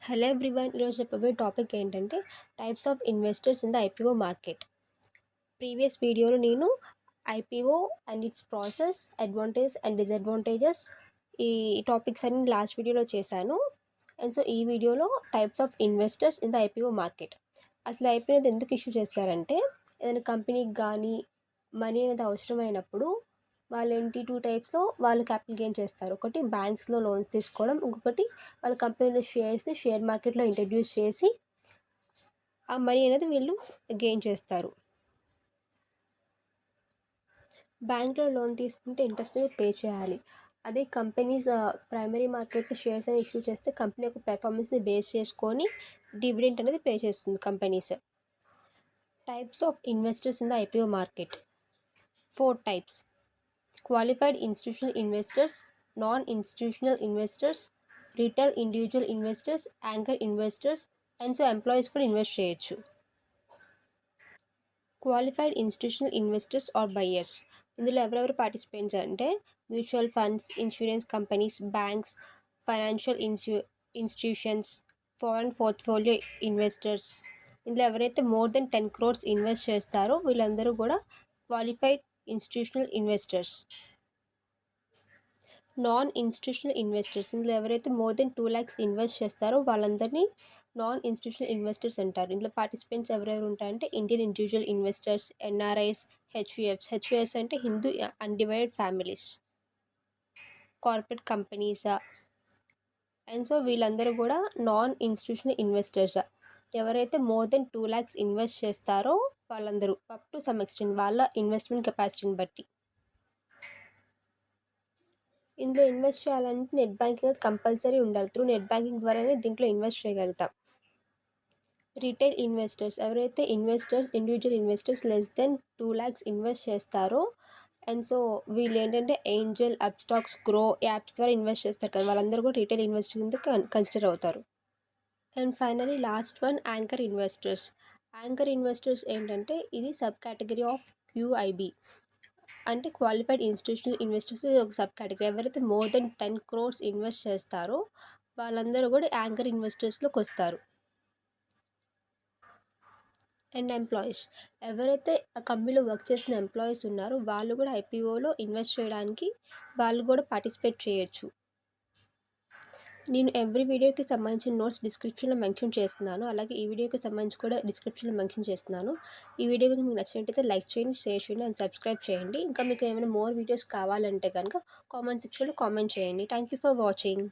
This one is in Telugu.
హలో ఎవ్రీవన్, ఈరోజు చెప్పబోయే టాపిక్ ఏంటంటే types of investors in the IPO market. Previous వీడియోలో నేను IPO and it's process, advantage and disadvantages ఈ టాపిక్స్ అన్ని లాస్ట్ వీడియోలో చేశాను. అండ్ సో ఈ వీడియోలో types of investors in the IPO market. అసలు ఐపీఓ అనేది ఎందుకు ఇష్యూ చేస్తారంటే, ఏదైనా కంపెనీకి కానీ మనీ అనేది అవసరమైనప్పుడు వాళ్ళు ఏంటి టూ టైప్స్లో వాళ్ళు క్యాపిటల్ గెయిన్ చేస్తారు. ఒకటి బ్యాంక్స్లో లోన్స్ తీసుకోవడం, ఇంకొకటి వాళ్ళ కంపెనీలో షేర్స్ని షేర్ మార్కెట్లో ఇంట్రడ్యూస్ చేసి ఆ మనీ అనేది వీళ్ళు గెయిన్ చేస్తారు. బ్యాంక్లో లోన్ తీసుకుంటే ఇంట్రెస్ట్ అనేది పే చేయాలి. అదే కంపెనీస్ ప్రైమరీ మార్కెట్లో షేర్స్ అని ఇష్యూ చేస్తే కంపెనీ యొక్క పెర్ఫార్మెన్స్ని బేస్ చేసుకొని డివిడెంట్ అనేది పే చేస్తుంది companies. Types of investors in the IPO market. 4 types: qualified institutional investors, non-institutional investors, retail individual investors, anchor investors, and so employees కూడా ఇన్వెస్ట్ చేయొచ్చు. Qualified institutional investors or buyers. ఇందులో ఎవరెవరు పార్టిసిపెంట్స్ అంటే mutual funds, insurance companies, banks, financial institutions, foreign portfolio investors. ఇందులో ఎవరైతే మోర్ దెన్ 10 crores ఇన్వెస్ట్ చేస్తారో వీళ్ళందరూ కూడా qualified institutional investors. Non institutional investors. ఇందులో ఎవరైతే మోర్ దెన్ 2 lakhs ఇన్వెస్ట్ చేస్తారో వాళ్ళందరినీ నాన్ ఇన్స్టిట్యూషనల్ ఇన్వెస్టర్స్ అంటారు. ఇందులో పార్టిసిపెంట్స్ ఎవరెవరు ఉంటారంటే Indian individual investors, NRIs, HUFs అంటే Hindu undivided families, corporate companies. And so వీళ్ళందరూ కూడా నాన్ ఇన్స్టిట్యూషనల్ ఇన్వెస్టర్స్. ఎవరైతే మోర్ దెన్ 2 lakhs ఇన్వెస్ట్ చేస్తారో వాళ్ళందరూ అప్ టు సమ్ ఎక్స్టెంట్ వాళ్ళ ఇన్వెస్ట్మెంట్ కెపాసిటీని బట్టి. ఇందులో ఇన్వెస్ట్ చేయాలంటే నెట్ బ్యాంకింగ్ అనేది కంపల్సరీ ఉండాలి. త్రూ నెట్ బ్యాంకింగ్ ద్వారానే దీంట్లో ఇన్వెస్ట్ చేయగలుగుతాం. Retail investors. ఎవరైతే individual investors less than 2 lakhs invest చేస్తారో అండ్ సో వీళ్ళు ఏంటంటే ఏంజల్, అప్స్టాక్స్, గ్రో యాప్స్ ద్వారా ఇన్వెస్ట్ చేస్తారు కదా, వాళ్ళందరూ కూడా రిటైల్ ఇన్వెస్టర్ కింద కన్సిడర్ అవుతారు. And finally last one anchor investors. Anchor investors ఏంటంటే ఇది సబ్ కేటగిరీ ఆఫ్ క్యూఐబి, అంటే క్వాలిఫైడ్ ఇన్స్టిట్యూషనల్ ఇన్వెస్టర్స్ ఒక సబ్ కేటగిరీ. ఎవరైతే మోర్ దెన్ 10 crores ఇన్వెస్ట్ చేస్తారో వాళ్ళందరూ కూడా యాంకర్ ఇన్వెస్టర్స్లోకి వస్తారు. And employees. ఎవరైతే ఆ కంపెనీలో వర్క్ చేసిన ఎంప్లాయీస్ ఉన్నారో వాళ్ళు కూడా ఐపీఓలో ఇన్వెస్ట్ చేయడానికి వాళ్ళు కూడా పార్టిసిపేట్ చేయొచ్చు. నేను ఎవ్రీ వీడియోకి సంబంధించిన నోట్స్ డిస్క్రిప్షన్లో మెన్షన్ చేస్తున్నాను. అలాగే ఈ వీడియోకి సంబంధించి కూడా డిస్క్రిప్షన్లో మెన్షన్ చేస్తున్నాను. ఈ వీడియో కనుక మీకు నచ్చినట్టయితే లైక్ చేయండి, షేర్ చేయండి అండ్ సబ్స్క్రైబ్ చేయండి. ఇంకా మీకు ఏమైనా మోర్ వీడియోస్ కావాలంటే కనుక కామెంట్ సెక్షన్లో కామెంట్ చేయండి. Thank you for watching.